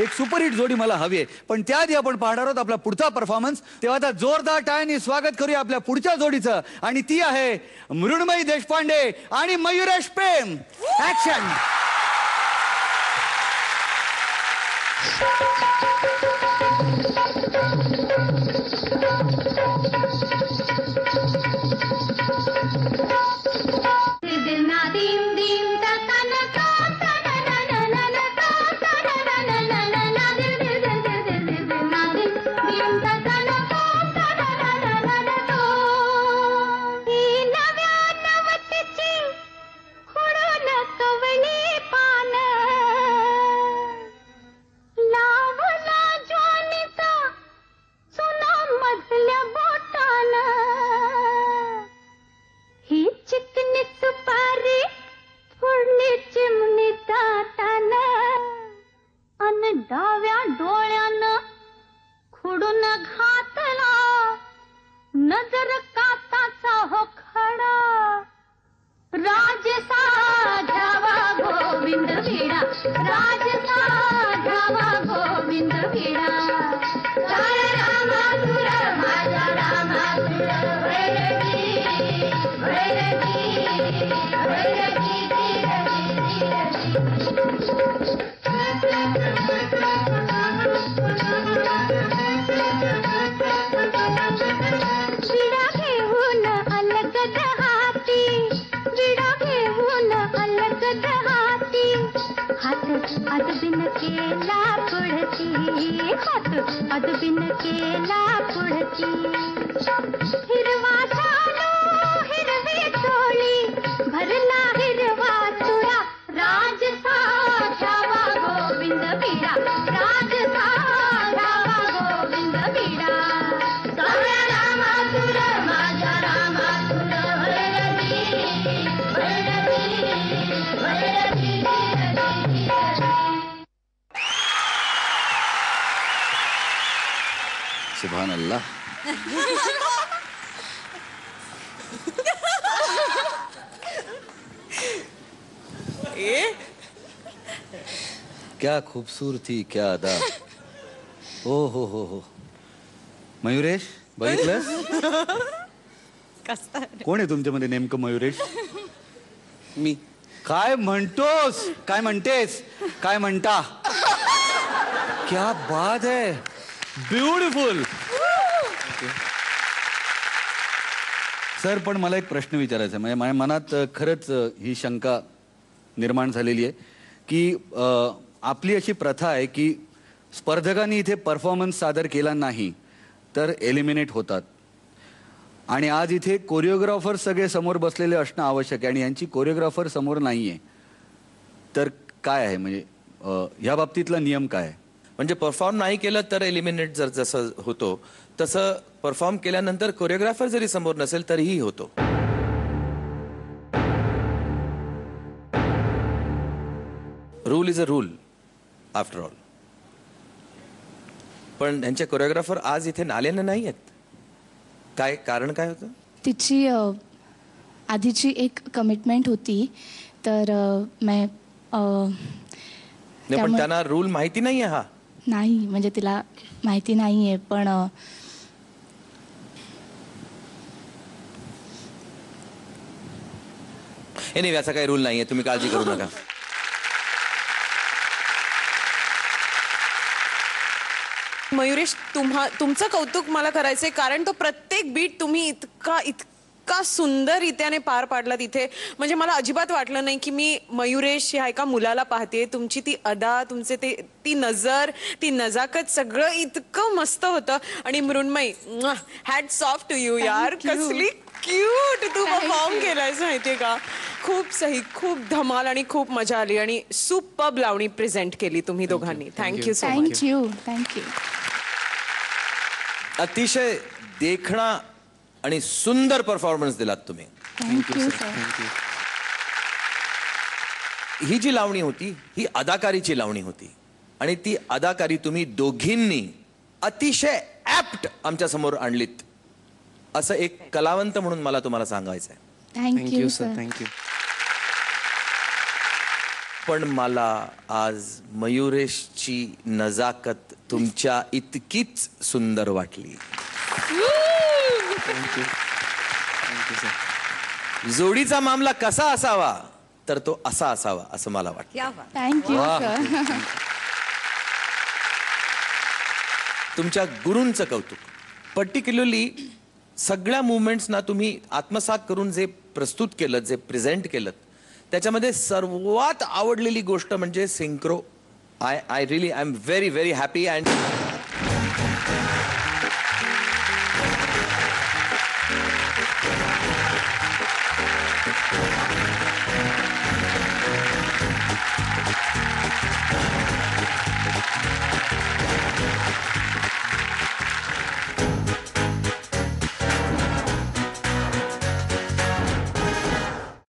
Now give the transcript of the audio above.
एक सुपरहिट जोडी मला हवी आहे. पण त्याआधी आपण पाहणार आहोत आपला पुढचा परफॉर्मन्स. तेव्हा आता जोरदार टाळ्यांनी स्वागत करूया आपल्या पुढच्या जोडीचं, आणि ती आहे मृण्मयी देशपांडे आणि मयुरेश प्रेम. ऍक्शन. डाव्या डोळ्यानं खुडून घातला नजर काताचा हो खडा राजसा घ्यावा गोविंद विडा राजसा घ्यावा गोविंद विडा रामासुर माझा रामासुर वैरगी वैरगी वैरगी विडा घेऊन अलगद हाती विडा घेऊन अलगद हाती हात अदबिन केला पुढती हात अदबिन केला पुढती हिरवा सालो हिरवी चोळी भरला हिरवा तुरा राजसा घ्यावा गोविंद विडा राजसा घ्यावा गोविंद विडा रामासुर माझा रामासुर वैरगी वैरगी वैरगी सुभान अल्लाह. क्या खूबसूरती, क्या अदा. हो हो हो हो. मयुरेश, बघितलंस? कोण आहे तुमच्यामध्ये नेमकं मयुरेश? मी. काय म्हणतोस? काय म्हणतेस? काय म्हणता? क्या बात है, ब्युटिफुल. सर, पण मला एक प्रश्न विचारायचा आहे. म्हणजे माझ्या मनात खरंच ही शंका निर्माण झालेली आहे की आपली अशी प्रथा आहे की स्पर्धकांनी इथे परफॉर्मन्स सादर केला नाही तर एलिमिनेट होतात, आणि आज इथे कोरिओग्राफर सगळे समोर बसलेले असणं आवश्यक आहे, आणि यांची कोरिओग्राफर समोर नाही आहे. तर काय आहे, म्हणजे ह्या बाबतीतला नियम काय आहे? म्हणजे परफॉर्म नाही केलं तर एलिमिनेट जर जसं होतो तसं परफॉर्म केल्यानंतर कोरिओग्राफर जरी समोर नसेल तरीही होतो. Rule is a rule after all. पण त्यांचे कोरिओग्राफर आज इथे आलेले नाही आहेत. काय कारण काय होतं? तिची आधीची एक कमिटमेंट होती, तर पण त्यांना रूल माहिती नाहीये. हा नाही, म्हणजे तिला माहिती नाहीये. पण एनिवे असा काही रूल नाहीये, तुम्ही काळजी करू नका. मयुरेश, तुमचं कौतुक मला करायचंय, कारण तो प्रत्येक बीट तुम्ही इतका सुंदररित्याने पार पाडला तिथे. म्हणजे मला अजिबात वाटलं नाही की मी मयुरेश ह्या एका मुलाला पाहते. तुमची ती अदा, तुमचे ती नजर, ती नजाकत, सगळं इतकं मस्त होतं. आणि Mrunmayi, hats off to you यार. कसली क्यूट तू परफॉर्म केलायस माहितीये का. खूप सही, खूप धमाल आणि खूप मजा आली, आणि सुपर्ब लावणी प्रेझेंट केली तुम्ही दोघांनी. Thank you so much. Thank you thank you. अतिशय देखणा आणि सुंदर परफॉर्मन्स दिलात तुम्ही. Thank you sir. ही जी लावणी होती ही अदाकारीची लावणी होती, आणि ती अदाकारी तुम्ही दोघींनी अतिशय ऍप्ट आमच्या समोर आणलीत. असं एक कलावंत म्हणून मला तुम्हाला सांगायचं आहे. Thank you sir. थँक्यू. पण मला आज मयुरेशची नजाकत तुमच्या इतकीच सुंदर वाटली. जोडीचा मामला कसा असावा तर तो असा असावा असं मला वाटतं. Thank you sir. तुमच्या गुरूंचं कौतुक. पर्टिक्युलरली सगळ्या मुवमेंट्सना तुम्ही आत्मसात करून जे प्रस्तुत केलं, जे प्रेझेंट केलं, त्याच्यामध्ये सर्वात आवडलेली गोष्ट म्हणजे synchro. I really I am very very happy. And